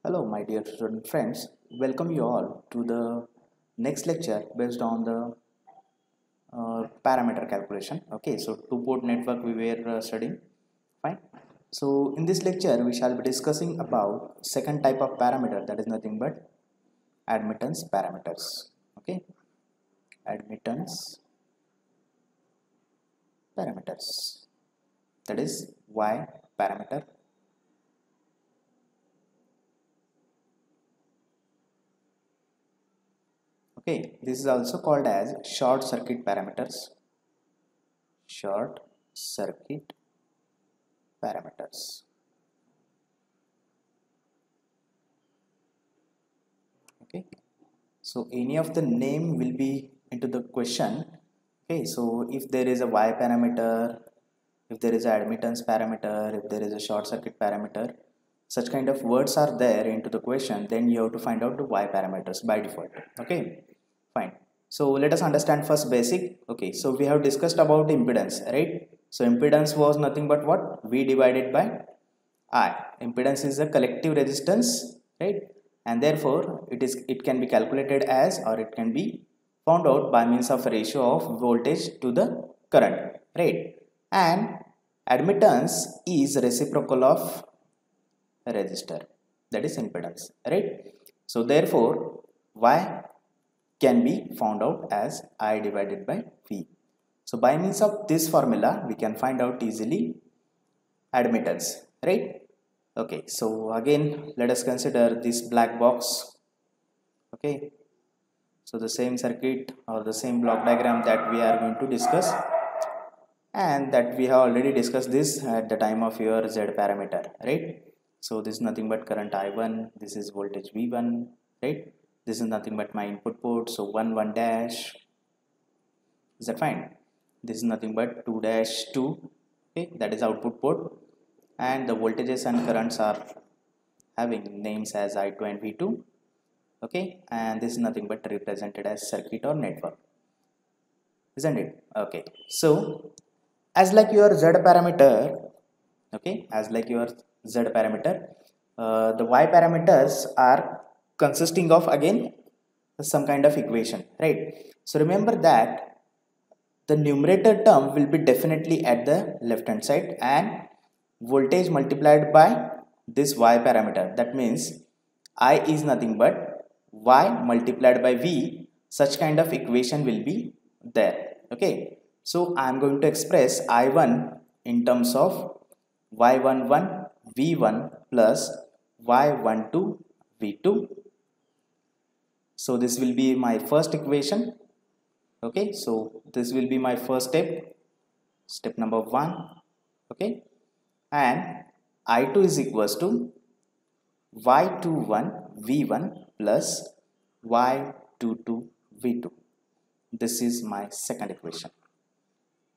Hello, my dear student friends. Welcome you all to the next lecture based on the parameter calculation. Okay, so two-port network we were studying. Fine. So in this lecture, we shall be discussing about second type of parameter, that is nothing but admittance parameters. Okay, admittance parameters. That is Y parameter. Okay, this is also called as short circuit parameters. Short circuit parameters. Okay, so any of the name will be into the question. Okay, so if there is a Y parameter, if there is a admittance parameter, if there is a short circuit parameter, such kind of words are there into the question, then you have to find out the Y parameters by default. Okay, fine. So let us understand first basic. Okay, so we have discussed about impedance, right? So impedance was nothing but what? V divided by I. Impedance is a collective resistance, right? And therefore it can be calculated as, or it can be found out by means of a ratio of voltage to the current, right? And admittance is reciprocal of resistor, that is impedance, right? So therefore Y can be found out as I divided by V. So by means of this formula we can find out easily admittance, right? Okay, so again let us consider this black box. Okay, so the same circuit or the same block diagram that we are going to discuss, and that we have already discussed this at the time of your Z parameter, right? So this is nothing but current I1, this is voltage V1, right? This is nothing but my input port, so 1 1 dash, is that fine? This is nothing but 2 dash 2, okay, that is output port, and the voltages and currents are having names as I2 and V2. Okay, and this is nothing but represented as circuit or network, isn't it? Okay, so as like your Z parameter, okay, as like your Z parameter, the Y parameters are consisting of again some kind of equation, right? So remember that the numerator term will be definitely at the left hand side, and voltage multiplied by this Y parameter, that means I is nothing but Y multiplied by V. Such kind of equation will be there. Okay, so I am going to express I1 in terms of Y11 V1 plus Y12 V2. So this will be my first equation. Okay, so this will be my first step number 1. Okay, and I2 is equals to Y21 V1 plus Y22 V2. This is my second equation,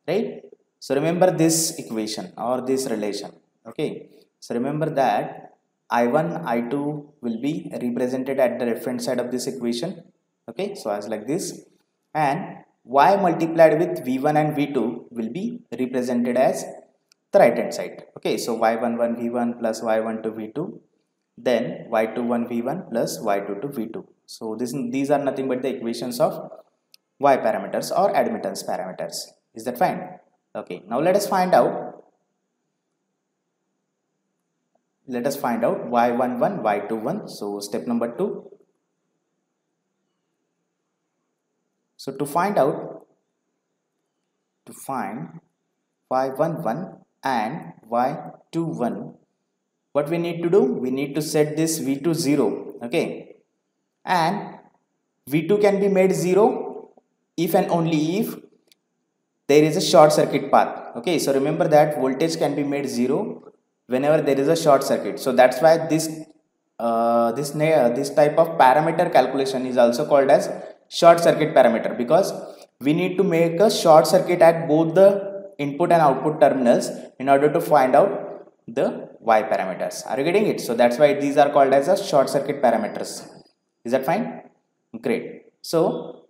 right? So remember this equation or this relation. Okay, so remember that I1 I2 will be represented at the left hand side of this equation. Okay, so as like this, and Y multiplied with V1 and V2 will be represented as the right hand side. Okay, so Y11 V1 plus Y12 V2, then Y21 V1 plus Y22 V2. So these are nothing but the equations of Y parameters or admittance parameters. Is that fine? Okay, now let us find out Y11 Y21. So step number 2. So to find Y11 and Y21, what we need to do? We need to set this V2 0. Okay, and V2 can be made 0 if and only if there is a short circuit path. Okay, so remember that voltage can be made 0 whenever there is a short circuit. So that's why this type of parameter calculation is also called as short circuit parameter, because we need to make a short circuit at both the input and output terminals in order to find out the Y parameters. Are you getting it? So that's why these are called as a short circuit parameters. Is that fine? Great. So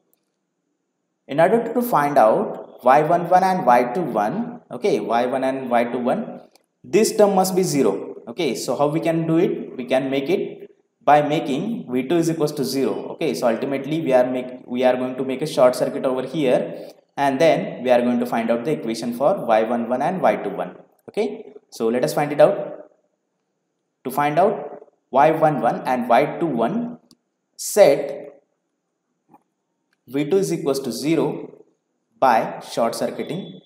in order to find out Y11 and Y21, okay, Y1 and Y21, this term must be 0. Okay, so how we can do it? We can make it by making V2 is equals to 0. Okay, so ultimately we are going to make a short circuit over here, and then we are going to find out the equation for y11 and y21. Okay, so let us find it out. To find out y11 and y21, set V2 is equals to 0 by short circuiting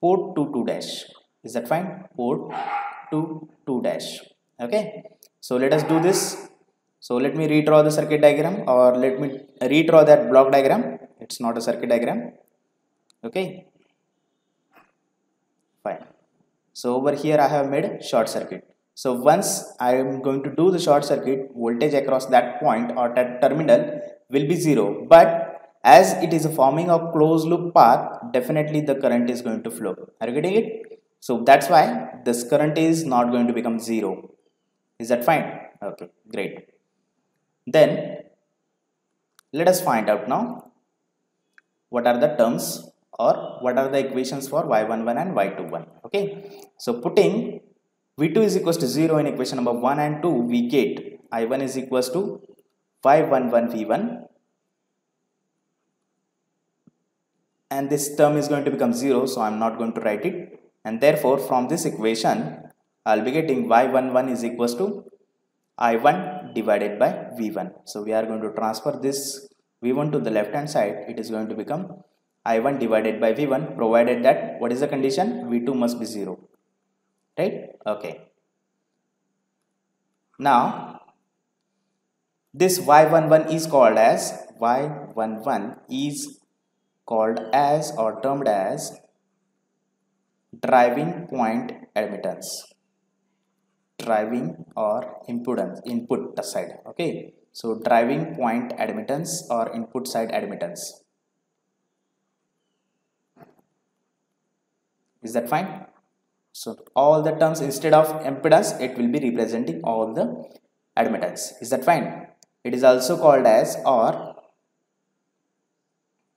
port 2 2 dash. Is that fine? Port 2 2 dash. Okay, so let us do this. So let me redraw the circuit diagram, or let me redraw that block diagram. It's not a circuit diagram. Okay, fine. So over here I have made short circuit. So once I am going to do the short circuit, voltage across that point or that terminal will be 0. But as it is forming a closed loop path, definitely the current is going to flow. Are you getting it? So that's why this current is not going to become 0. Is that fine? Okay, great. Then let us find out now what are the terms or what are the equations for y11 and y21. Okay, so putting V2 is equals to 0 in equation number 1 and 2, we get I1 is equals to y11 V1, and this term is going to become 0, so I am not going to write it, and therefore from this equation I will be getting y11 is equals to I1 divided by V1. So we are going to transfer this V1 to the left hand side. It is going to become I1 divided by V1, provided that what is the condition? V2 must be 0. Right? Okay. Now this y11 is called as or termed as driving point admittance, driving or impedance, input side. Okay, so driving point admittance or input side admittance. Is that fine? So all the terms, instead of impedance, it will be representing all the admittance. Is that fine? It is also called as or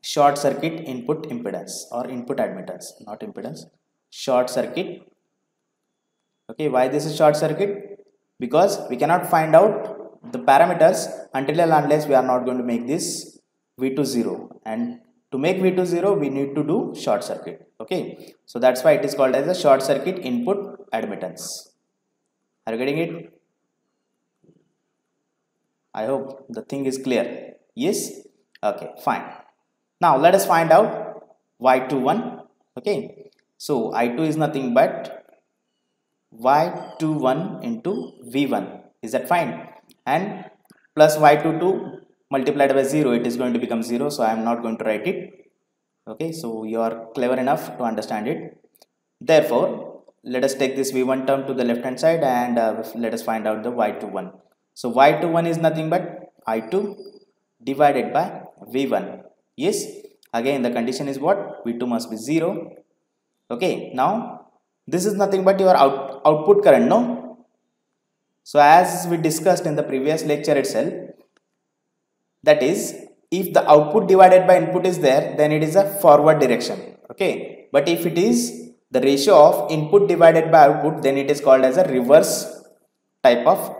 short circuit input impedance or input admittance, not impedance, short circuit. Okay, why this is short circuit? Because we cannot find out the parameters until and unless we are not going to make this V2 0, and to make V2 0 we need to do short circuit. Okay, so that's why it is called as a short circuit input admittance. Are you getting it? I hope the thing is clear. Yes? Okay, fine. Now let us find out y21. Okay, so I2 is nothing but y21 into V1. Is that fine? And plus y22 multiplied by 0, it is going to become 0, so I am not going to write it. Okay, so you are clever enough to understand it. Therefore, let us take this V1 term to the left hand side, and let us find out the y21. So y21 is nothing but I2 divided by V1. Yes, again the condition is what? V2 must be 0. Okay, now this is nothing but your output current, no? So as we discussed in the previous lecture itself, that is, if the output divided by input is there, then it is a forward direction. Okay, but if it is the ratio of input divided by output, then it is called as a reverse type of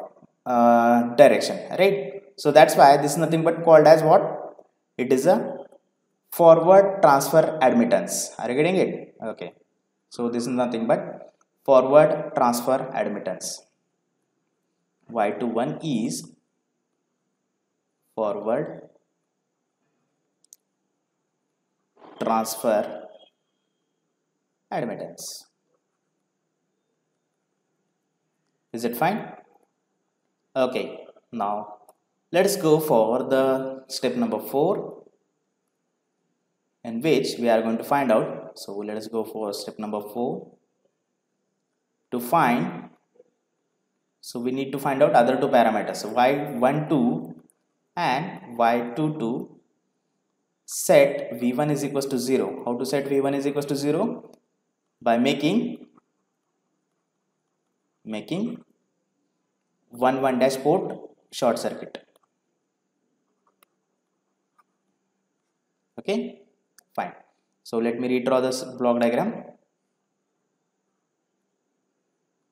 direction, right? So that's why this is nothing but called as what? It is a forward transfer admittance. Are you getting it? Okay, so this is nothing but forward transfer admittance. Y21 is forward transfer admittance. Is it fine? Okay, now let's go for the step number 4, in which we are going to find out. So let us go for step number 4 to find. So we need to find out other two parameters, so y12 and y22. Set v1 is equals to 0. How to set v1 is equals to 0? By making 1 dash port short circuit. Okay, fine. So let me redraw this block diagram.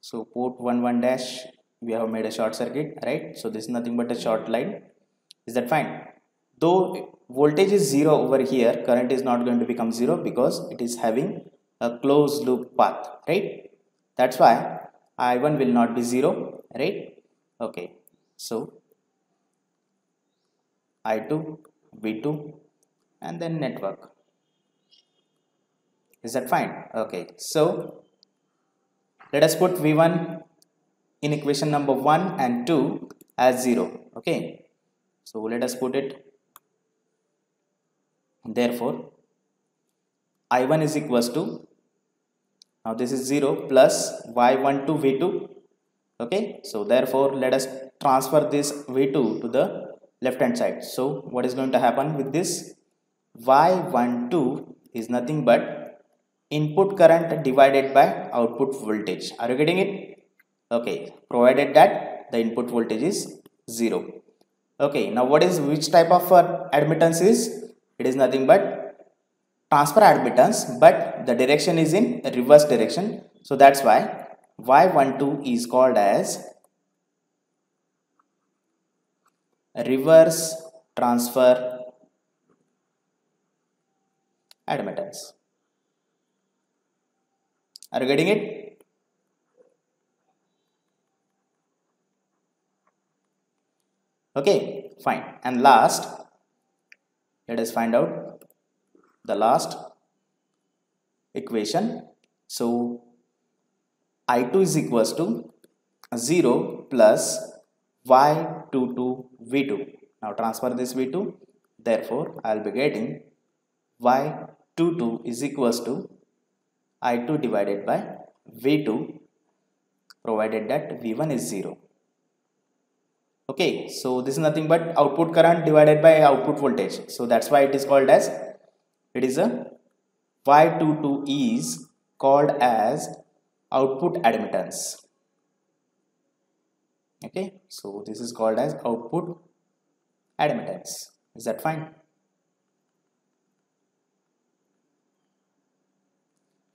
So port 1 1 dash, we have made a short circuit, right? So this is nothing but a short line. Is that fine? Though voltage is 0 over here, current is not going to become 0 because it is having a closed loop path, right? That's why I1 will not be 0, right? Okay, so I2, V2, and then network. Is that fine? Okay, so let us put V1 in equation number 1 and 2 as 0. Okay, so let us put it. Therefore I1 is equals to, now this is 0 plus y1 to v2. Okay, so therefore let us transfer this v2 to the left hand side. So what is going to happen with this? Y12 is nothing but input current divided by output voltage. Are you getting it? Okay, provided that the input voltage is 0. Okay, now what is, which type of admittance is? It is nothing but transfer admittance, but the direction is in reverse direction. So that's why Y12 is called as reverse transfer admittance. Are you getting it? Okay, fine. And last, let us find out the last equation. So I2 is equals to 0 plus Y22 V2. Now transfer this V2. Therefore, I will be getting Y22 is equals to I2 divided by V2, provided that V1 is 0. Okay, so this is nothing but output current divided by output voltage. So that's why it is called as, it is a Y22 is called as output admittance. Okay, so this is called as output admittance. Is that fine?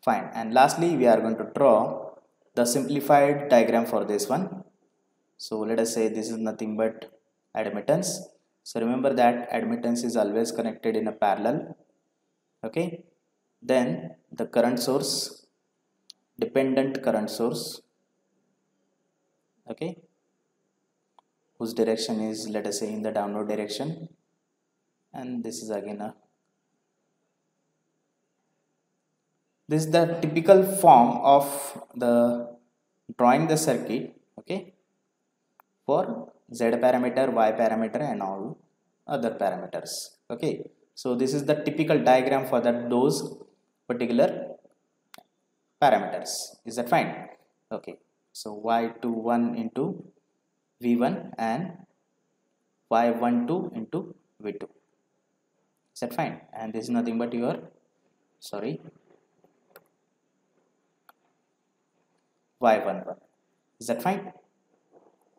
Fine. And lastly, we are going to draw the simplified diagram for this one. So let us say this is nothing but admittance. So remember that admittance is always connected in a parallel. Okay, then the current source, dependent current source, okay, whose direction is, let us say, in the downward direction, and this is again a, this is the typical form of the drawing the circuit, okay, for Z parameter, Y parameter, and all other parameters. Okay, so this is the typical diagram for that, those particular parameters. Is that fine? Okay, so Y21 into V1 and Y12 into V2. Is that fine? And this is nothing but your, sorry, Y11. Is that fine?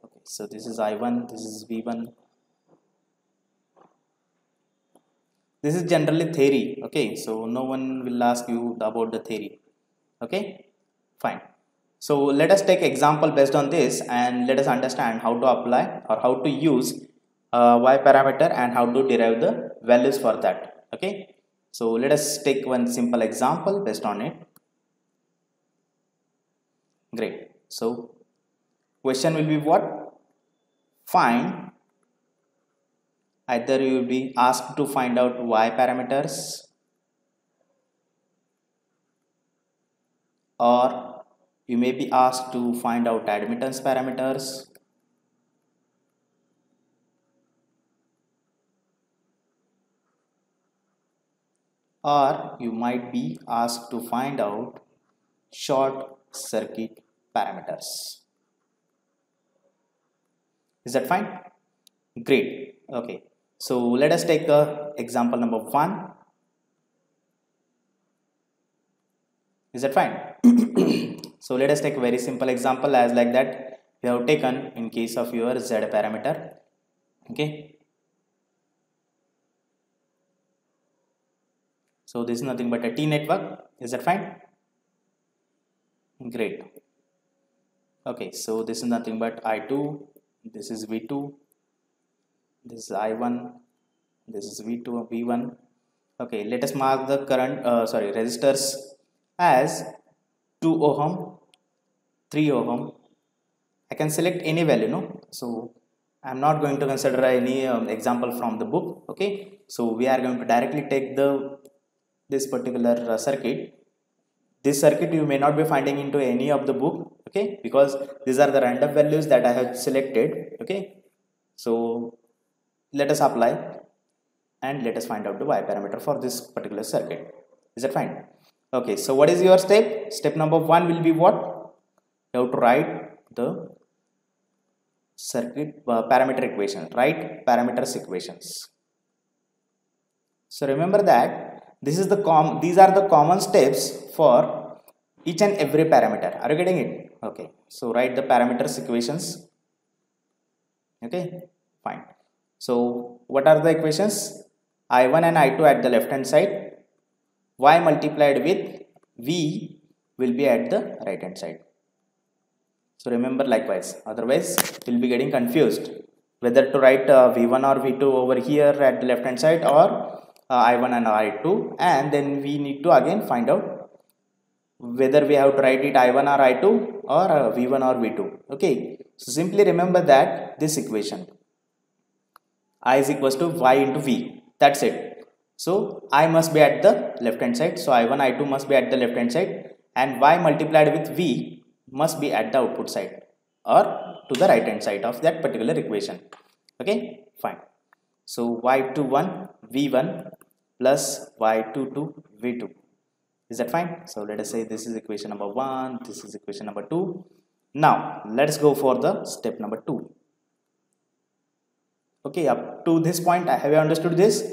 Okay, so this is I1, this is V1. This is generally theory. Okay, so no one will ask you about the theory. Okay, fine. So let us take example based on this and let us understand how to apply or how to use Y parameter and how to derive the values for that. Okay, so let us take one simple example based on it. Great. So question will be what? Find, either you will be asked to find out Y parameters, or you may be asked to find out admittance parameters, or you might be asked to find out short circuit parameters. Is that fine? Great. Okay, so let us take example number 1. Is that fine? So let us take a very simple example as like that we have taken in case of your Z parameter. Okay, so this is nothing but a T network. Is that fine? Great. Okay, so this is nothing but I2, this is V2, this is I1, this is V2, V1. Okay, let us mark the current resistors as 2 ohm, 3 ohm. I can select any value, no? So I'm not going to consider any example from the book. Okay, so we are going to directly take this particular circuit. This circuit you may not be finding into any of the book, okay, because these are the random values that I have selected. Okay, so let us apply and let us find out the Y parameter for this particular circuit. Is that fine? Okay, so what is your step? Step number 1 will be what? You have to write the circuit parameter equation, write parameters equations. So remember that these are the common steps for each and every parameter. Are you getting it? Okay, so write the parameters equations. Okay, fine. So what are the equations? I1 and I2 at the left hand side, Y multiplied with V will be at the right hand side. So remember likewise, otherwise we'll be getting confused whether to write V1 or V2 over here at the left hand side, or I1 and I2, and then we need to again find out whether we have to write it I1 or I2 or V1 or V2. Okay, so simply remember that this equation I is equals to Y into V, that's it. So I must be at the left hand side, so I1 I2 must be at the left hand side, and Y multiplied with V must be at the output side or to the right hand side of that particular equation. Okay, fine. So Y21 V1 plus Y22 V2. Is that fine? So let us say this is equation number 1, this is equation number 2. Now let's go for the step number 2. Okay, up to this point, have you understood this?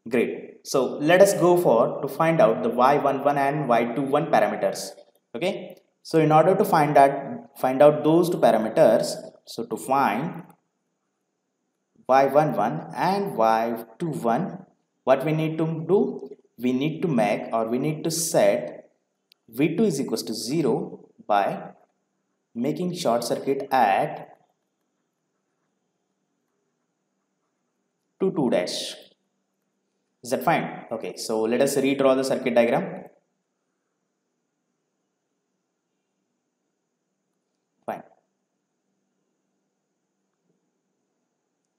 Great. So let us go for to find out the Y11 and Y21 parameters. Okay. So in order to find out those two parameters, so to find Y11 and Y21, what we need to do? We need to make, or we need to set V2 is equals to 0 by making short circuit at 2 dash. Is that fine? Okay, so let us redraw the circuit diagram. Fine.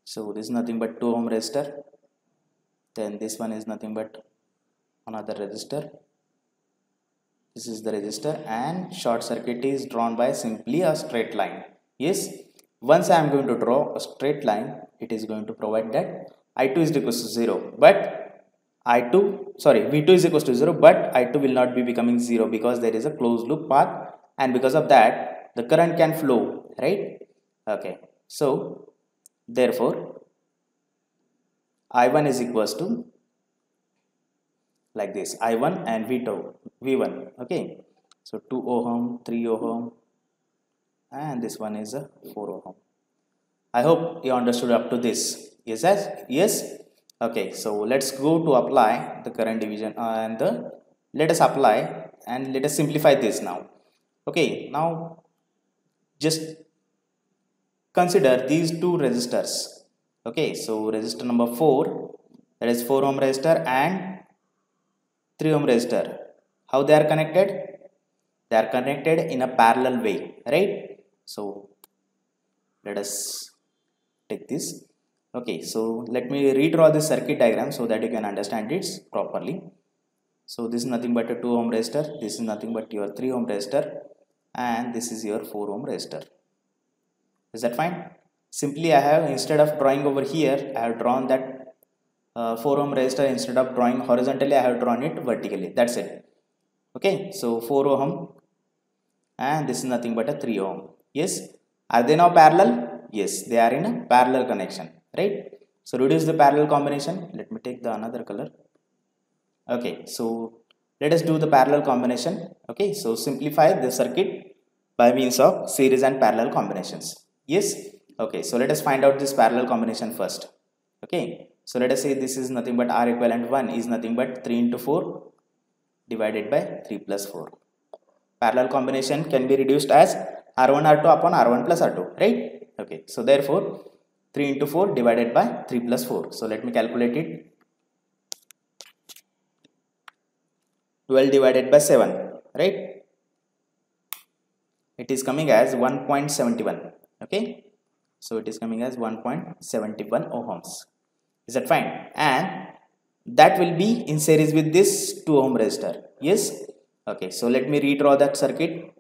So this is nothing but 2 ohm resistor. Then this one is nothing but another resistor. This is the resistor, and short circuit is drawn by simply a straight line. Yes, once I am going to draw a straight line, it is going to provide that I2 is equals to 0, but V2 is equals to 0, but I2 will not be becoming 0 because there is a closed loop path, and because of that the current can flow, right? Okay, so therefore I1 is equals to like this, I1 and V1. Okay, so 2 ohm, 3 ohm, and this one is a 4 ohm. I hope you understood up to this. Yes. Okay, so let's go to apply the current division let us apply and let us simplify this now. Okay, now just consider these two resistors. Okay, so resistor number 4, that is 4 ohm resistor, and 3 ohm resistor. How they are connected? They are connected in a parallel way, right? So let us take this. Okay, so let me redraw this circuit diagram so that you can understand it properly. So this is nothing but a 2 ohm resistor, this is nothing but your 3 ohm resistor, and this is your 4 ohm resistor. Is that fine? Simply I have, instead of drawing over here, I have drawn that 4 ohm resistor. Instead of drawing horizontally, I have drawn it vertically. That's it. Okay, so 4 ohm, and this is nothing but a 3 ohm. Yes, are they now parallel? Yes, they are in a parallel connection, right? So reduce the parallel combination. Let me take the another color. Okay, so let us do the parallel combination. Okay, so simplify the circuit by means of series and parallel combinations. Yes. Okay, so let us find out this parallel combination first. Okay, so let us say this is nothing but R equivalent 1 is nothing but 3 into 4 divided by 3 plus 4. Parallel combination can be reduced as r1 r2 upon r1 plus r2, right? Okay, so therefore 3 into 4 divided by 3 plus 4. So let me calculate it. 12 divided by 7, right? It is coming as 1.71. Okay, so it is coming as 1.71 ohms. Is that fine? And that will be in series with this 2 ohm resistor. Yes. Okay, so let me redraw that circuit.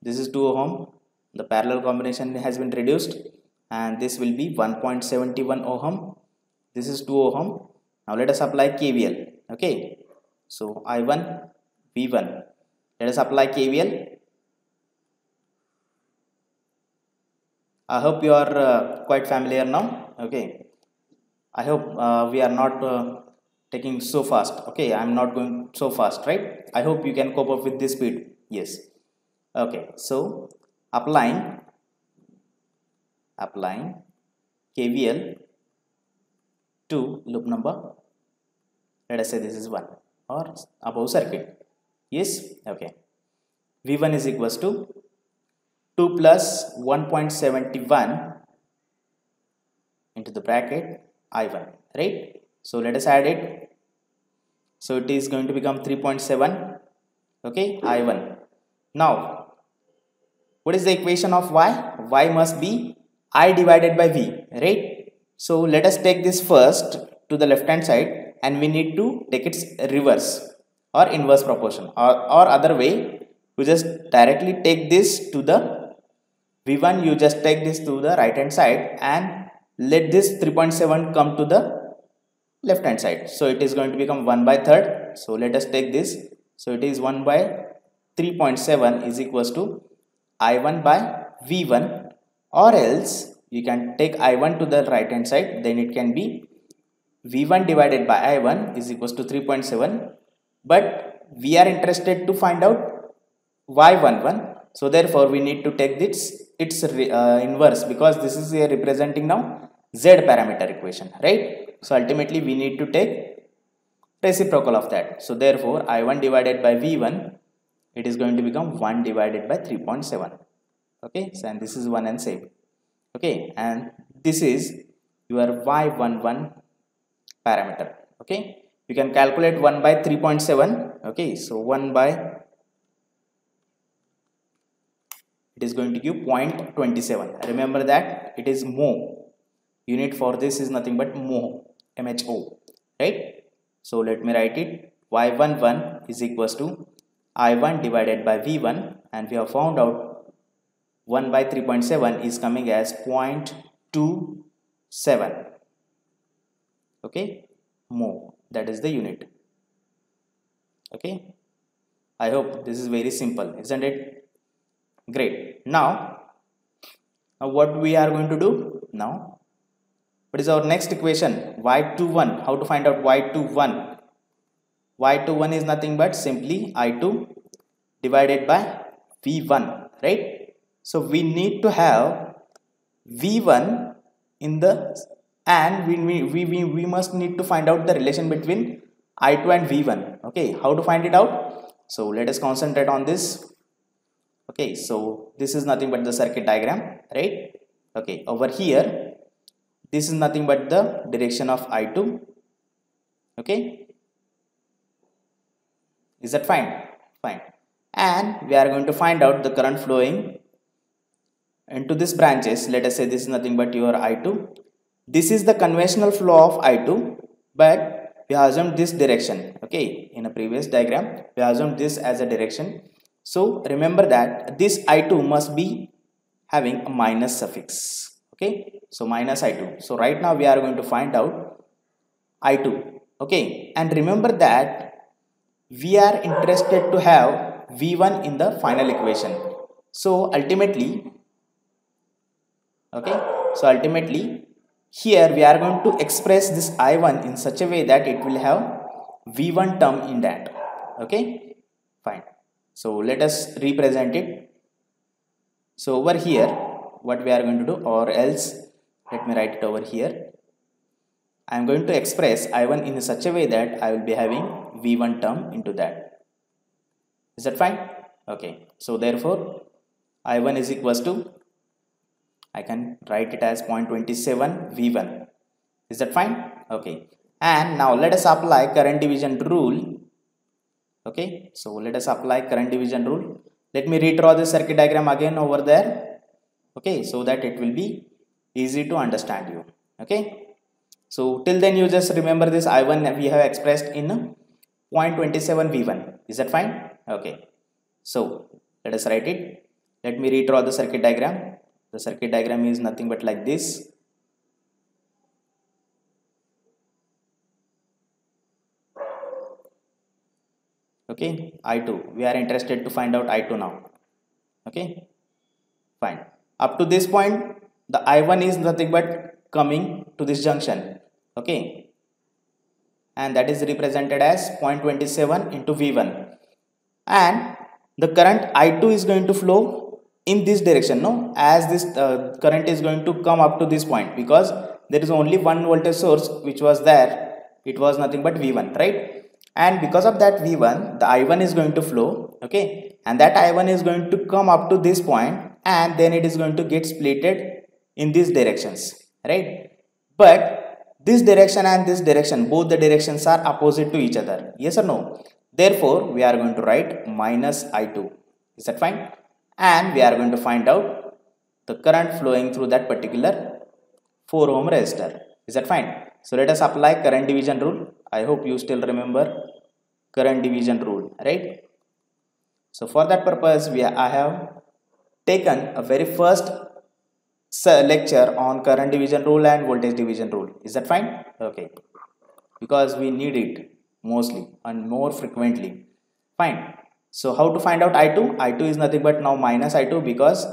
This is 2 ohm. The parallel combination has been reduced, and this will be 1.71 ohm. This is 2 ohm. Now let us apply KVL. Okay, so I1 V1. Let us apply KVL. I hope you are quite familiar now. Okay, I hope we are not taking so fast. Okay, I am not going so fast, right? I hope you can cope up with this speed. Yes. Okay, so applying KVL to loop number, let us say this is 1 or above circuit. Yes. Okay, V1 is equals to 2 plus 1.71 into the bracket I1, right? So let us add it. So it is going to become 3.7. Okay, I1. Now what is the equation of y? Y must be I divided by V, right? So let us take this first to the left hand side, and we need to take its reverse or inverse proportion, or other way, you just directly take this to the V1, you just take this to the right hand side and let this 3.7 come to the left hand side. So it is going to become 1 by third. So let us take this. So it is 1 by 3.7 is equals to I1 by V1, or else you can take I1 to the right hand side, then it can be V1 divided by I1 is equals to 3.7. But we are interested to find out Y11. So therefore we need to take this its inverse, because this is representing now Z parameter equation, right? So ultimately we need to take reciprocal of that. So therefore I1 divided by V1, it is going to become 1 divided by 3.7. Okay, so and this is 1 and same. Okay, and this is your Y11 parameter. Okay, you can calculate 1 by 3.7. Okay, so 1 by, it is going to give 0.27. Remember that it is mho. Unit for this is nothing but mho, MHO, right? So let me write it. Y11 is equals to I1 divided by V1, and we have found out 1 by 3.7 is coming as 0.27. Okay, mho, that is the unit. Okay, I hope this is very simple, isn't it? Great. Now what we are going to do now, what is our next equation? Y21. How to find out Y21? Y21 is nothing but simply I2 divided by V1, right? So we need to have V1 in the, and we must need to find out the relation between I2 and V1. Okay, how to find it out? So let us concentrate on this. Okay, so this is nothing but the circuit diagram, right? Okay, over here this is nothing but the direction of I2. Okay, is that fine? Fine. And we are going to find out the current flowing into these branches. Let us say this is nothing but your I2. This is the conventional flow of I2, but we have assumed this direction. Okay, in a previous diagram we assumed this as a direction. So remember that this I2 must be having a minus suffix. Okay, so minus I2. So right now we are going to find out I2. Okay, and remember that we are interested to have V1 in the final equation. So ultimately, okay, so ultimately here we are going to express this I1 in such a way that it will have V1 term in that. Okay, fine. So let us represent it. So over here what we are going to do, or else let me write it over here. I am going to express I1 in such a way that I will be having V1 term into that. Is that fine? Okay, so therefore I1 is equals to, I can write it as 0.27 V1. Is that fine? Okay. And now let us apply current division rule. Okay. So let us apply current division rule. Let me redraw the circuit diagram again over there. Okay. So that it will be easy to understand you. Okay. So till then you just remember this I1 we have expressed in 0.27 V1. Is that fine? Okay. So let us write it. Let me redraw the circuit diagram. The circuit diagram is nothing but like this. Okay, I2. We are interested to find out I2 now. Okay, fine. Up to this point, the I1 is nothing but coming to this junction. Okay, and that is represented as 0.27 into V1. And the current I2 is going to flow in this direction, no, as this current is going to come up to this point, because there is only one voltage source which was there. It was nothing but V1, right? And because of that V1, the I1 is going to flow, okay, and that I1 is going to come up to this point, and then it is going to get splitted in these directions, right? But this direction and this direction, both the directions are opposite to each other, yes or no? Therefore, we are going to write minus I2. Is that fine? And we are going to find out the current flowing through that particular 4 ohm resistor. Is that fine? So let us apply current division rule. I hope you still remember current division rule, right? So for that purpose, I have taken a very first lecture on current division rule and voltage division rule. Is that fine? Okay. Because we need it mostly and more frequently. Fine. So how to find out I2? I2 is nothing but now minus I2, because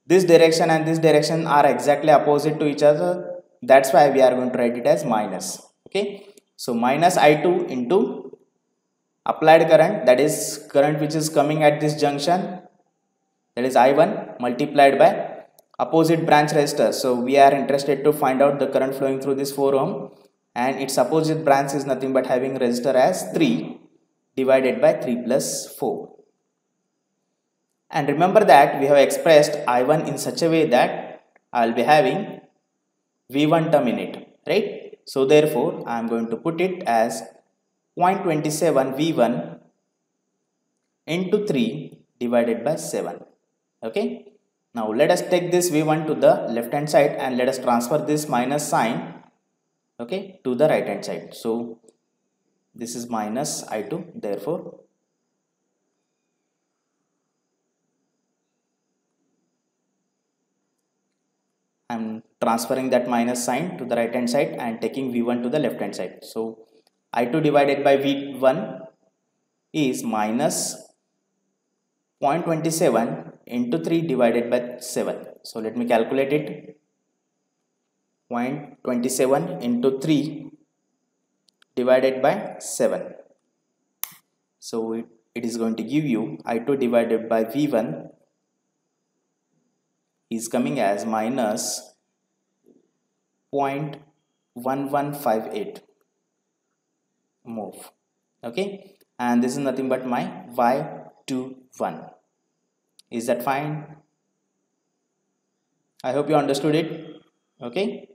this direction and this direction are exactly opposite to each other. That's why we are going to write it as minus. Okay. So minus I2 into applied current, that is current which is coming at this junction, that is I1, multiplied by opposite branch resistor. So we are interested to find out the current flowing through this 4 ohm, and its opposite branch is nothing but having resistor as 3 divided by 3 plus 4. And remember that we have expressed I1 in such a way that I will be having V1 term in it, right? So therefore I am going to put it as 0.27 V1 into 3 divided by 7. Okay. Now let us take this V1 to the left hand side and let us transfer this minus sign, okay, to the right hand side. So this is minus I2, therefore I am transferring that minus sign to the right hand side and taking V1 to the left hand side. So I2 divided by V1 is minus 0.27 into 3 divided by 7. So let me calculate it. 0.27 into 3 divided by 7. So it is going to give you I2 divided by V1 is coming as minus 0.1158 move. Okay, and this is nothing but my Y21. Is that fine? I hope you understood it. Okay,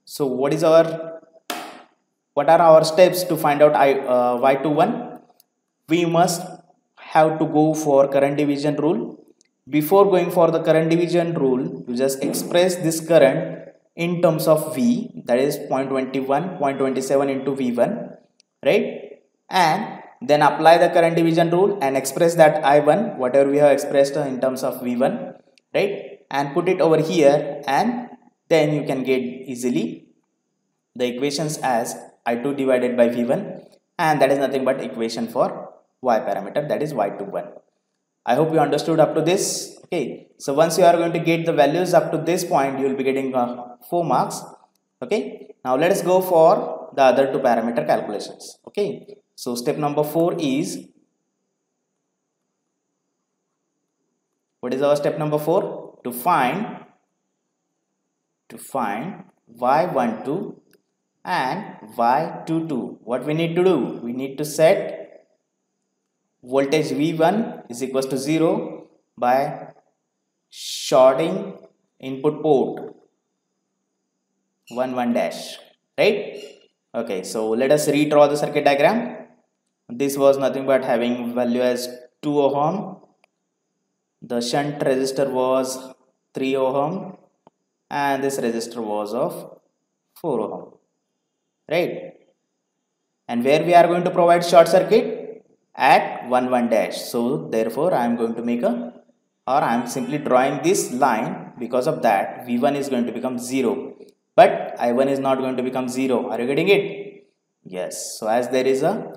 so what are our steps to find out Y21? We must have to go for current division rule. Before going for the current division rule, you just express this current in terms of V, that is 0.27 into V1, right? And then apply the current division rule and express that I1, whatever we have expressed in terms of V1, right? And put it over here, and then you can get easily the equations as I2 divided by V1, and that is nothing but equation for Y parameter, that is Y21. I hope you understood up to this. Okay, so once you are going to get the values up to this point, you will be getting 4 marks. Okay, now let us go for the other 2 parameter calculations. Okay, so step number 4 is, what is our step number 4? To find Y12 and Y22. What we need to do? We need to set voltage V1 is equals to 0 by shorting input port 1 1 dash, right? Okay, so let us redraw the circuit diagram. This was nothing but having value as 2 ohm. The shunt resistor was 3 ohm and this resistor was of 4 ohm, right? And where we are going to provide short circuit at 1 1 dash. So therefore I am going to make a, or I am simply drawing this line. Because of that V1 is going to become 0, but I1 is not going to become 0. Are you getting it? Yes. So as there is a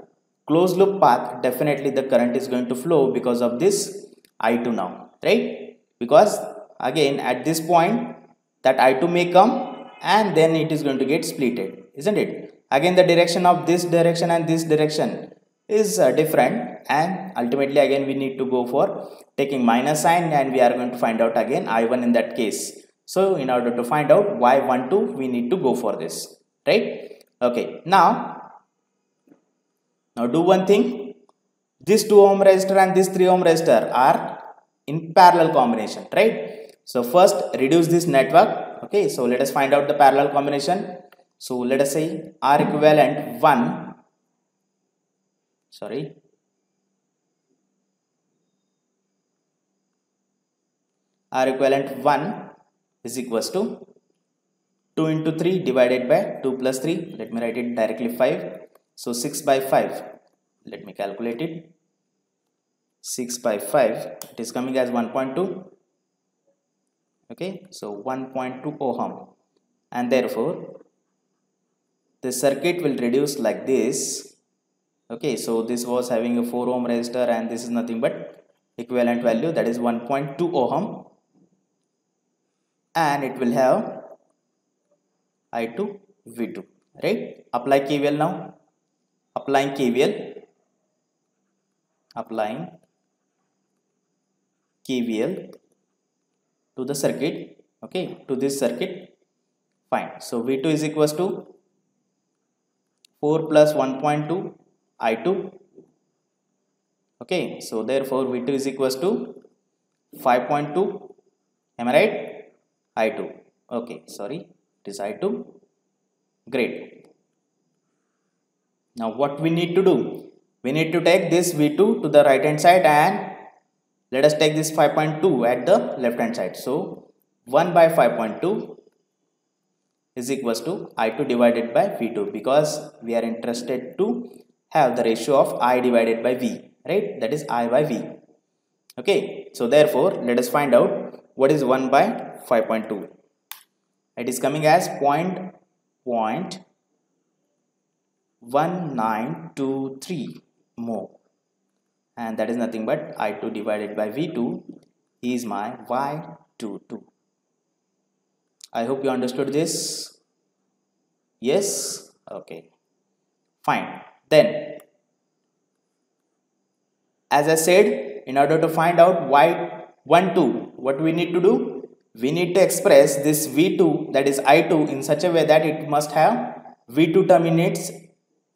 closed loop path, definitely the current is going to flow because of this I2 now, right? Because again at this point that I2 may come and then it is going to get splitted, isn't it? Again the direction of this direction and this direction is different, and ultimately again we need to go for taking minus sign, and we are going to find out again I1 in that case. So in order to find out Y12 we need to go for this, right? Okay, now do one thing. This 2 ohm resistor and this 3 ohm resistor are in parallel combination, right? So first reduce this network. Okay, so let us find out the parallel combination. So let us say R equivalent 1, sorry, R equivalent 1 is equals to 2 into 3 divided by 2 plus 3. Let me write it directly 5. So 6 by 5. Let me calculate it. 6 by 5. It is coming as 1.2. Okay, so 1.2 ohm. And therefore, the circuit will reduce like this. Okay, so this was having a 4 ohm resistor and this is nothing but equivalent value, that is 1.2 ohm. And it will have I2 V2, right? Apply KVL now. Applying KVL. Applying KVL to the circuit. Okay, to this circuit. Fine. So V2 is equals to 4 plus 1.2 I2. Okay, so therefore V2 is equals to 5.2. Am I right? I2. Okay, sorry, it is I2. Great. Now what we need to do? We need to take this V2 to the right hand side and let us take this 5.2 at the left hand side. So 1 by 5.2 is equals to I2 divided by V2, because we are interested to have the ratio of I divided by V, right? That is I by V. Okay, so therefore let us find out what is 1 by 5.2. It is coming as 0.1923 mho, and that is nothing but I2 divided by V2 is my Y22. I hope you understood this. Yes. Okay, fine. Then as I said, in order to find out Y12, what we need to do? We need to express this V2, that is I2, in such a way that it must have V2 term in its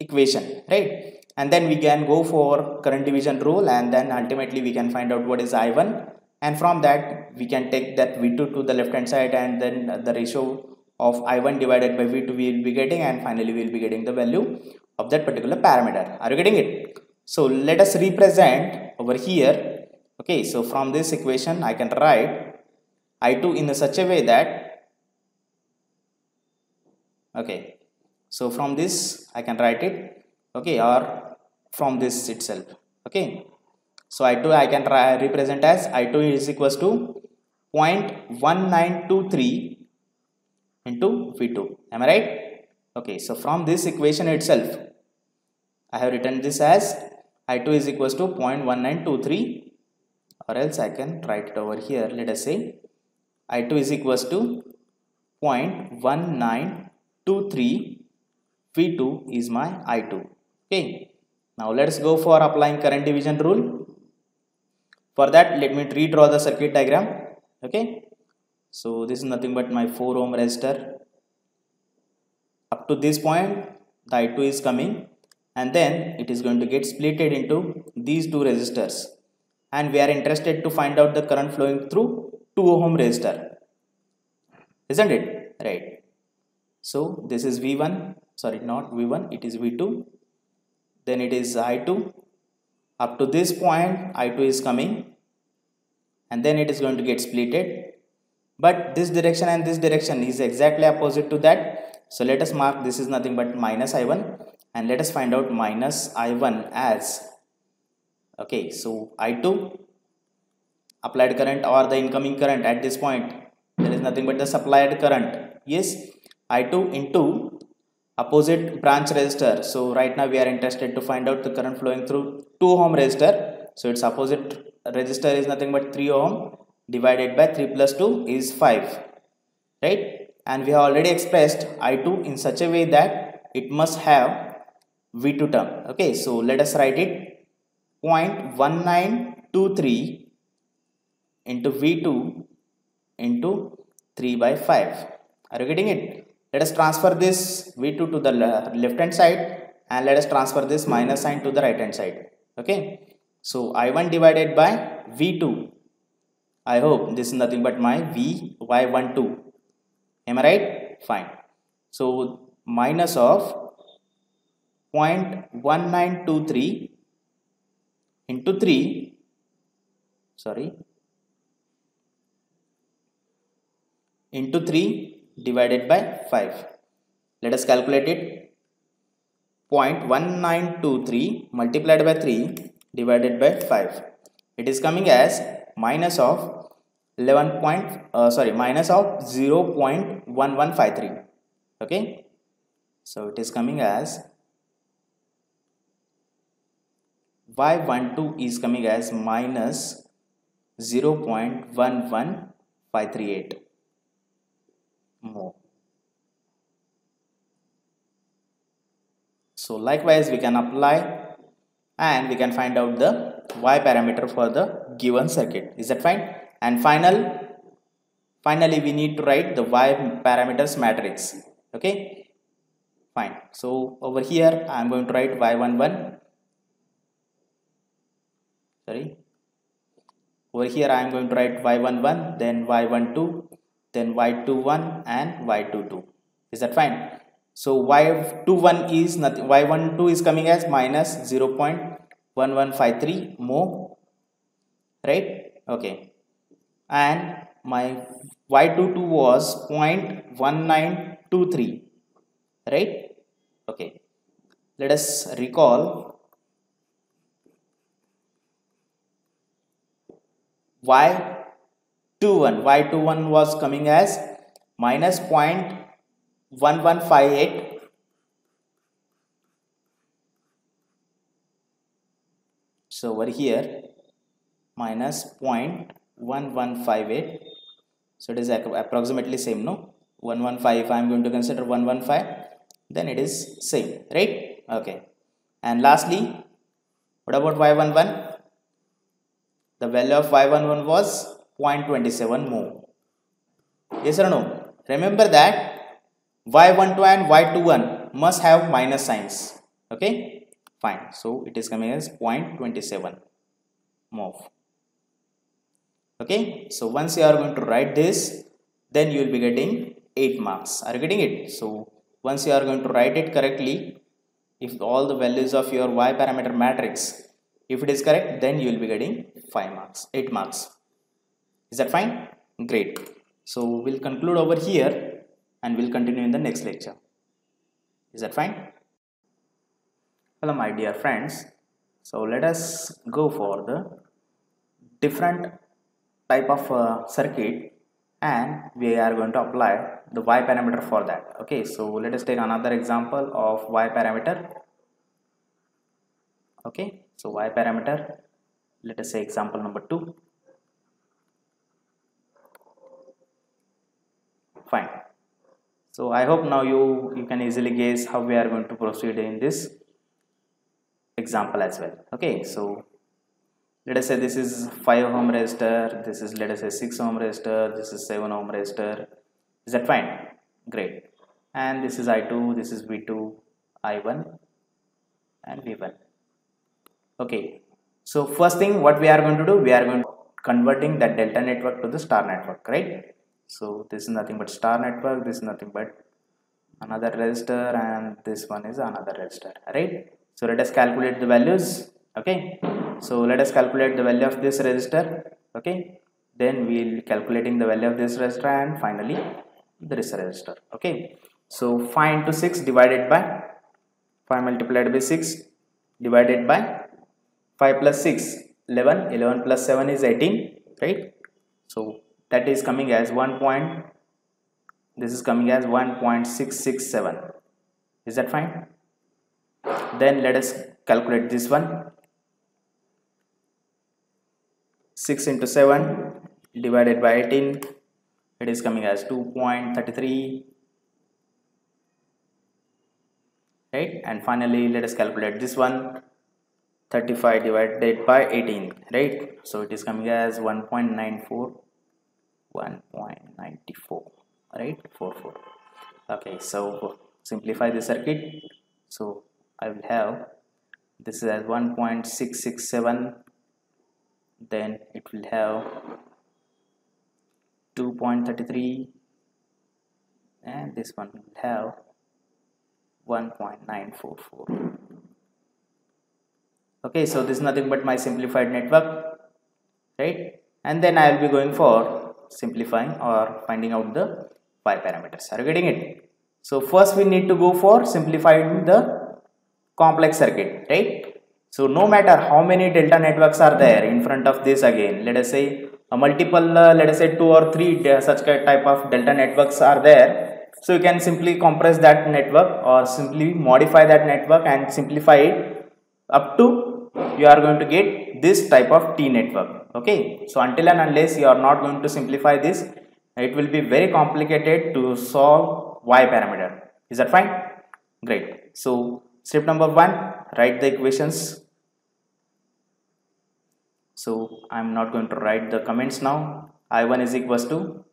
equation, right? And then we can go for current division rule, and then ultimately we can find out what is I1, and from that we can take that V2 to the left hand side, and then the ratio of I1 divided by V2 we will be getting, and finally we will be getting the value of that particular parameter. Are you getting it? So let us represent over here. Okay, so from this equation I can write I2 in such a way that, okay, so from this I can write it, okay, or from this itself. Okay, so I2 I can represent as I2 is equals to 0.1923 into V2. Am I right? Okay, so from this equation itself I have written this as I2 is equals to 0.1923, or else I can write it over here. Let us say I2 is equals to 0.1923, V2 is my I2. Okay, now let's go for applying current division rule. For that, let me redraw the circuit diagram. Okay, so this is nothing but my 4 ohm resistor. Up to this point the I2 is coming, and then it is going to get splitted into these two resistors, and we are interested to find out the current flowing through 2 ohm resistor, isn't it? Right. So this is V1, sorry, not V1, it is V2, then it is I2. Up to this point I2 is coming, and then it is going to get splitted, but this direction and this direction is exactly opposite to that. So let us mark this is nothing but minus I1, and let us find out minus I1 as, okay, so I2 applied current or the incoming current at this point, there is nothing but the supplied current, yes, I2 into opposite branch resistor. So right now we are interested to find out the current flowing through 2 ohm resistor. So its opposite resistor is nothing but 3 ohm, divided by 3 plus 2 is 5, right? And we have already expressed I2 in such a way that it must have V2 term. Okay, so let us write it 0.1923 into V2 into 3 by 5. Are you getting it? Let us transfer this V2 to the left hand side, and let us transfer this minus sign to the right hand side. Okay, so I1 divided by V2, I hope this is nothing but my VY12, am I right? Fine. So minus of 0.1923 into 3, sorry, into 3 divided by 5. Let us calculate it. 0.1923 multiplied by 3 divided by 5. It is coming as minus of 0.1153. Okay, so it is coming as Y12 is coming as minus 0.11538 more. So likewise we can apply and we can find out the Y parameter for the given circuit. Is that fine? And finally we need to write the Y parameters matrix. Okay, fine. So over here I am going to write Y11, sorry, over here I am going to write Y11, then Y12, then Y21 and Y22. Is that fine? So Y21 is nothing, Y12 is coming as minus 0.1153 mho, right? Okay, and my Y22 was 0.1923, right? Okay, let us recall Y21 was coming as minus 0.1158, so over here minus 0.1158, so it is approximately same, no? 115, if I am going to consider 115, then it is same, right? Okay, and lastly, what about Y11? The value of Y11 was 0.27 mho. Yes or no? Remember that Y12 and Y21 must have minus signs. Okay, fine. So it is coming as 0.27 mho. Okay, so once you are going to write this, then you will be getting 8 marks. Are you getting it? So once you are going to write it correctly, if all the values of your Y parameter matrix, if it is correct, then you will be getting 5 marks, 8 marks. Is that fine? Great. So we'll conclude over here and we'll continue in the next lecture. Is that fine? Hello my dear friends. So let us go for the different type of circuit, and we are going to apply the Y parameter for that. Okay, so let us take another example of Y parameter. Okay, so Y parameter, let us say example number 2. Fine. So I hope now you can easily guess how we are going to proceed in this example as well. Okay, so let us say this is 5 ohm resistor, this is, let us say, 6 ohm resistor, this is 7 ohm resistor. Is that fine? Great. And this is I2, this is V2, I1 and V1. Okay, so first thing what we are going to do, we are going to converting that delta network to the star network, right? So this is nothing but star network, this is nothing but another register, and this one is another register, right? So let us calculate the values. Okay, so let us calculate the value of this register. Okay, then we'll calculating the value of this register, and finally this register. Okay, so 5 into 6 divided by 5 multiplied by 6 divided by 5 plus 6 11, 11 plus 7 is 18, right? So that is coming as 1 point, this is coming as 1.667. Is that fine? Then let us calculate this one. 6 into 7 divided by 18, it is coming as 2.33, right? And finally let us calculate this one. 35 divided by 18, right? So it is coming as 1.94, 1.94, right? 44. Okay, so simplify the circuit. So I will have this is as 1.667, then it will have 2.33, and this one will have 1.944. Okay, so this is nothing but my simplified network, right? And then I will be going for simplifying or finding out the Y parameters. Are you getting it? So first we need to go for simplifying the complex circuit, right? So no matter how many delta networks are there in front of this, again let us say a multiple let us say 2 or 3 such type of delta networks are there. So you can simply compress that network or simply modify that network and simplify it up to you are going to get this type of T network. Okay, so until and unless you are not going to simplify this, it will be very complicated to solve Y parameter. Is that fine? Great. So step number 1, write the equations. So I'm not going to write the comments now. I1 is equals to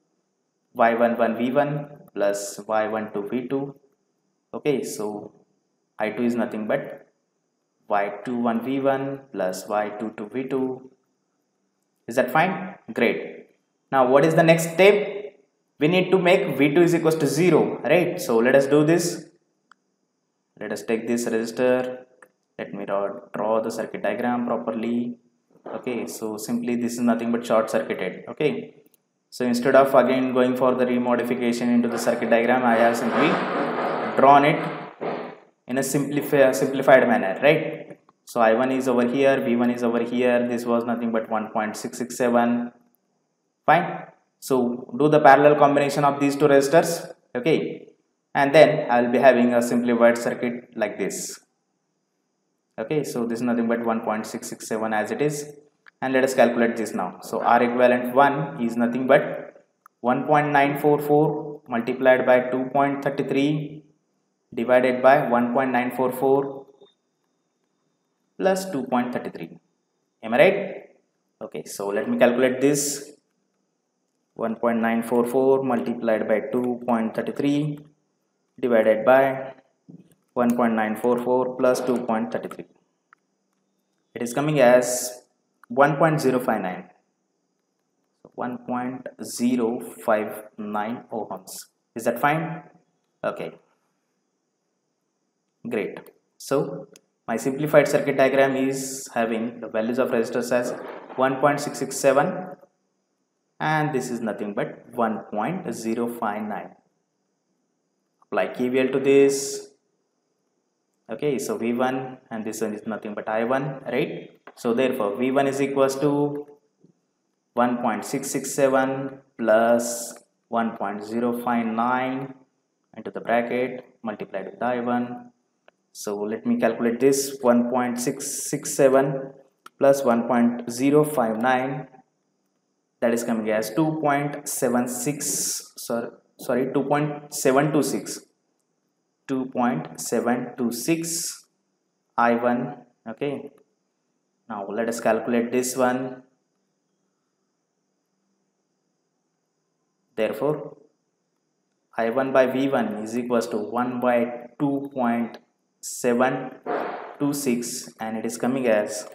y11 v1 plus y12 v2. Okay, so I2 is nothing but y21 v1 plus y22 v2. Is that fine? Great. Now what is the next step? We need to make v2 is equals to 0, right? So let us do this. Let us take this resistor. Let me draw the circuit diagram properly. Okay, so simply this is nothing but short circuited. Okay, so instead of again going for the remodification into the circuit diagram, I have simply drawn it in a simplified manner, right? So I1 is over here, V1 is over here, this was nothing but 1.667. Fine. So do the parallel combination of these two resistors. Okay, and then I will be having a simplified circuit like this. Okay, so this is nothing but 1.667 as it is, and let us calculate this now. So R equivalent 1 is nothing but 1.944 multiplied by 2.33 divided by 1.944 plus 2.33. Am I right? Okay, so let me calculate this. 1.944 multiplied by 2.33 divided by 1.944 plus 2.33. It is coming as 1.059. 1.059 ohms. Is that fine? Okay. Great. So my simplified circuit diagram is having the values of resistors as 1.667 and this is nothing but 1.059. Apply KVL to this. Okay, so V1 and this one is nothing but I1, right? So therefore V1 is equals to 1.667 plus 1.059 into the bracket multiplied with I1. So let me calculate this. 1.667 plus 1.059, that is coming as 2.76, sorry 2.726 I1. Okay, now let us calculate this one. Therefore I1 by V1 is equals to 1 by 2.726 and it is coming as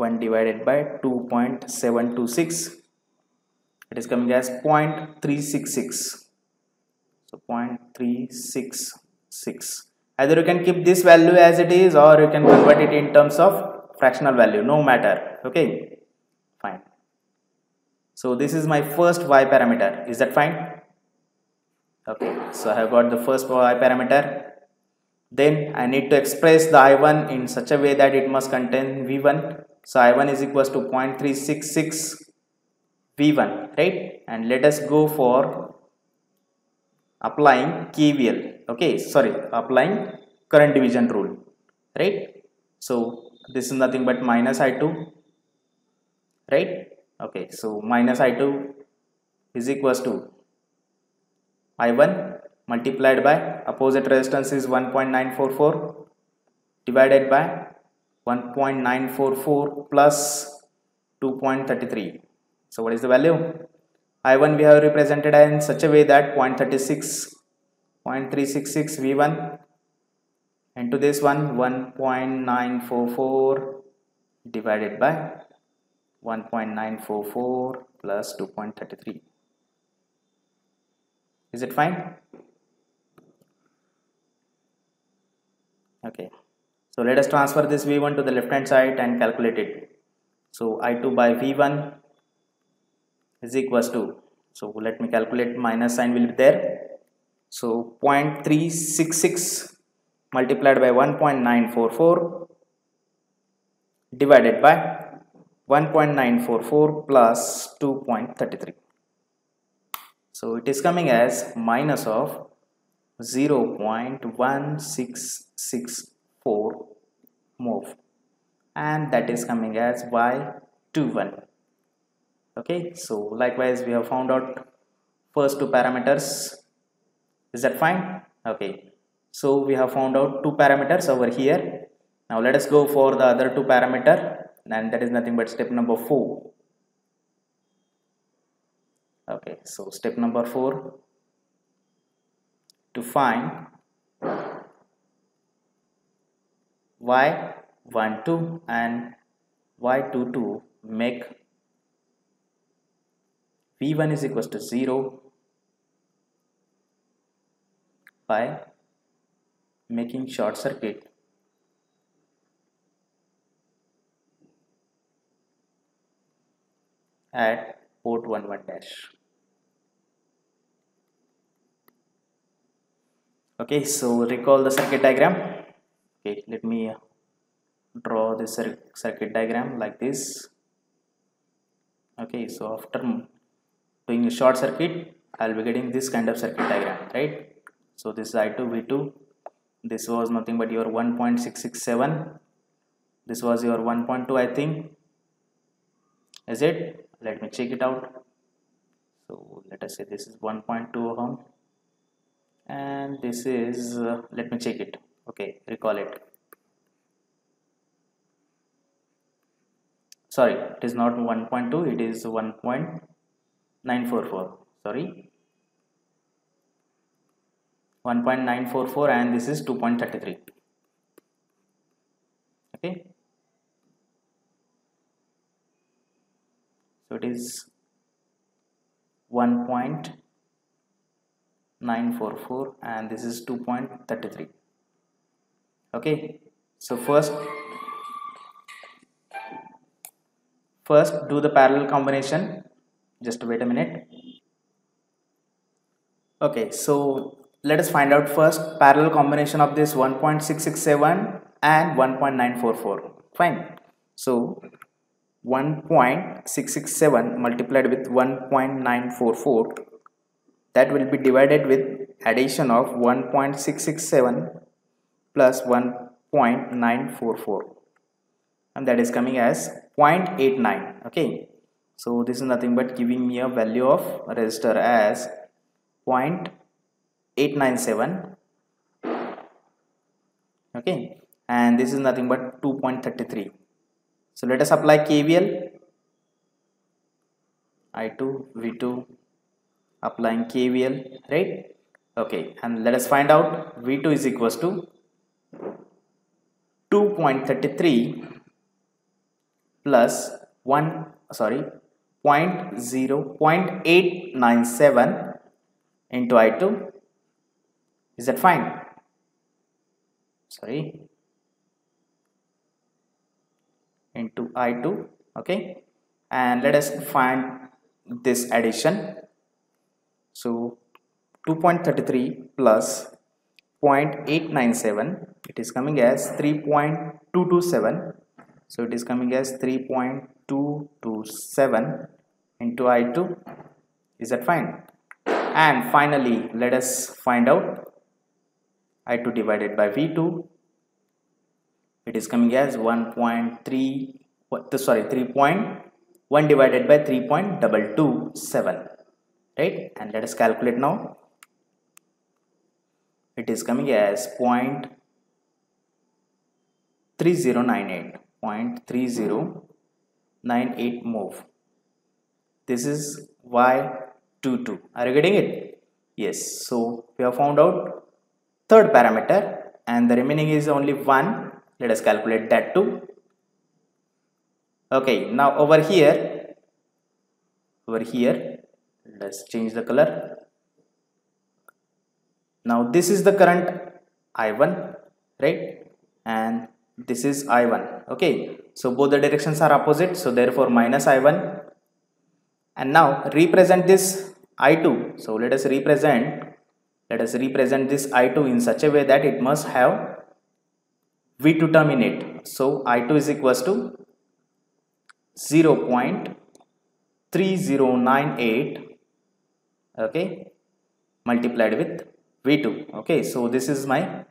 1 divided by 2.726, it is coming as 0.366. So 0.366. Either you can keep this value as it is, or you can convert it in terms of fractional value, no matter. Okay, fine. So this is my first y parameter. Is that fine? Okay, so I have got the first y parameter. Then I need to express the I1 in such a way that it must contain V1. So I1 is equals to 0.366 V1, right? And let us go for applying KVL. Okay, sorry, applying current division rule, right? So this is nothing but minus I2, right? Okay, so minus I2 is equals to I1 multiplied by opposite resistance is 1.944 divided by 1.944 plus 2.33. So what is the value? I1 we have represented in such a way that 0.366 V1 into this one 1.944 divided by 1.944 plus 2.33. Is it fine? Okay, so let us transfer this V1 to the left hand side and calculate it. So I2 by V1 is equals to, so let me calculate, minus sign will be there. So 0.366 multiplied by 1.944 divided by 1.944 plus 2.33. So it is coming as minus of 0.1664 mov, and that is coming as Y21. Okay, so likewise we have found out first two parameters. Is that fine? Okay, so we have found out two parameters over here. Now let us go for the other two parameter, and that is nothing but step number 4. Okay, so step number 4, to find Y12 and Y22, make V1 is equals to 0 by making short circuit at port 11 dash. Okay, so recall the circuit diagram. Okay, let me draw this circuit diagram like this. Okay, so after doing a short circuit, I'll be getting this kind of circuit diagram, right? So this is I2, V2. This was nothing but your 1.667. This was your 1.2, I think. Is it? Let me check it out. So let us say this is 1.2 ohm, and this is let me check it. Okay, recall it. Sorry, it is not 1.2, it is 1.944. Sorry, 1.944, and this is 2.33. Okay, so it is 1.944 and this is 2.33. Okay, so first do the parallel combination. Just wait a minute. Okay, so let us find out first parallel combination of this 1.667 and 1.944. Fine. So 1.667 multiplied with 1.944, that will be divided with addition of 1.667 plus 1.944, and that is coming as 0.89. Okay, so this is nothing but giving me a value of resistor as 0.897. Okay, and this is nothing but 2.33. So let us apply KVL. I2, V2, applying KVL, right? Okay, and let us find out V2 is equals to 2.33 plus 1 sorry 0.897 into I2. Is that fine? Sorry, into I2. Okay, and let us find this addition. So 2.33 plus 0.897, it is coming as 3.227. So it is coming as 3.227 into I2. Is that fine? And finally, let us find out I2 divided by V2. It is coming as 3.1 divided by 3.227, right? And let us calculate now. It is coming as 0.3098 move. This is Y22. Are you getting it? Yes. So we have found out third parameter, and the remaining is only one. Let us calculate that too. Okay, now over here, let's change the color. Now this is the current I1, right? And this is I1. Okay, so both the directions are opposite, so therefore minus I1. And now represent this I2. So let us represent this I2 in such a way that it must have V2 term in it. So I2 is equals to 0.3098, okay, multiplied with V2. Okay, so this is my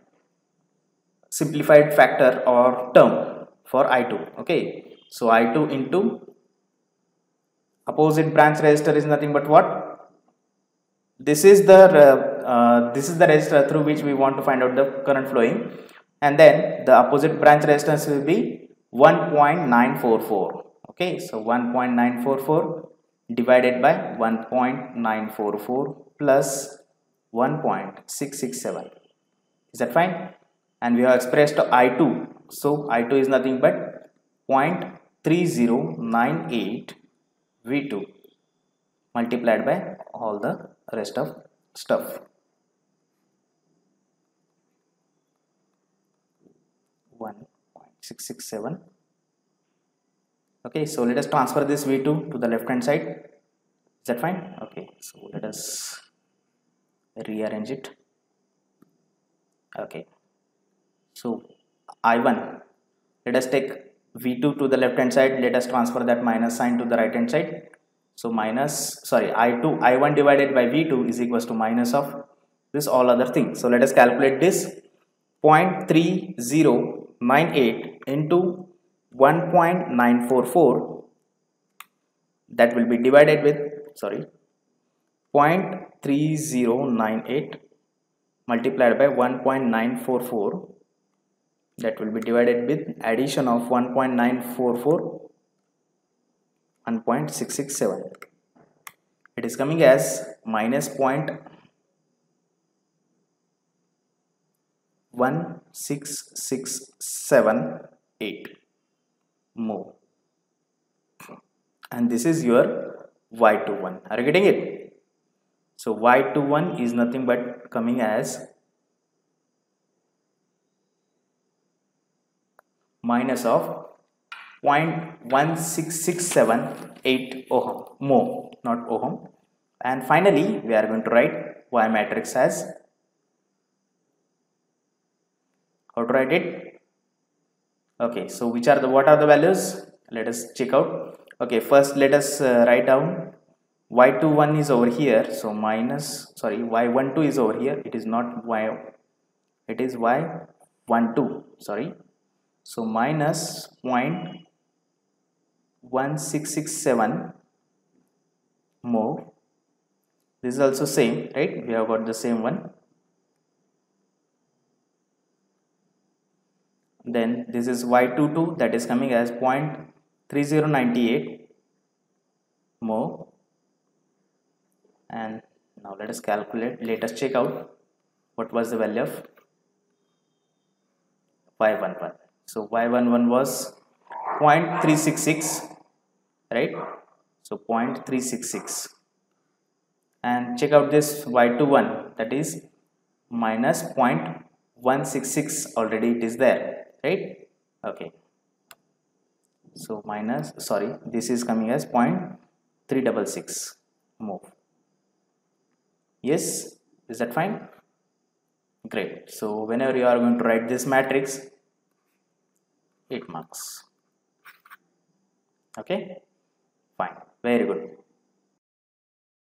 simplified factor or term for I2. Okay, so I2 into opposite branch resistor is nothing but what? This is the resistor through which we want to find out the current flowing, and then the opposite branch resistance will be 1.944. Okay, so 1.944 divided by 1.944 plus 1.667. Is that fine? And we have expressed I2. So I2 is nothing but 0.3098 V2 multiplied by all the rest of stuff. 1.667. Okay, so let us transfer this V2 to the left hand side. Is that fine? Okay, so let us rearrange it. Okay, so I1, let us take V2 to the left hand side. Let us transfer that minus sign to the right hand side. So I1 divided by V2 is equals to minus of this all other things. So let us calculate this. 0.3098 into 1.944, that will be divided with 0.3098 multiplied by 1.944, that will be divided with addition of 1.944, 1.667. It is coming as minus 0.1668 mho, and this is your Y21. Are you getting it? So Y21 is nothing but coming as minus of 0.1668 ohm, mho, not ohm. And finally we are going to write Y matrix as, how to write it? Okay, so what are the values? Let us check out. Okay, first let us write down Y21 is over here, so Y12 is over here. It is not Y, it is Y12, so minus 0.1667 mho. This is also same, right? We have got the same one. Then this is Y22, that is coming as 0.3098 mho. And now let us check out what was the value of Y11. So Y11 was 0.366, right? So 0.366, and check out this y21, that is minus 0.166, already it is there, right? Okay, so minus, sorry, this is coming as 0.366. Move. Yes, is that fine? Great. So whenever you are going to write this matrix, 8 marks. Okay, fine, very good.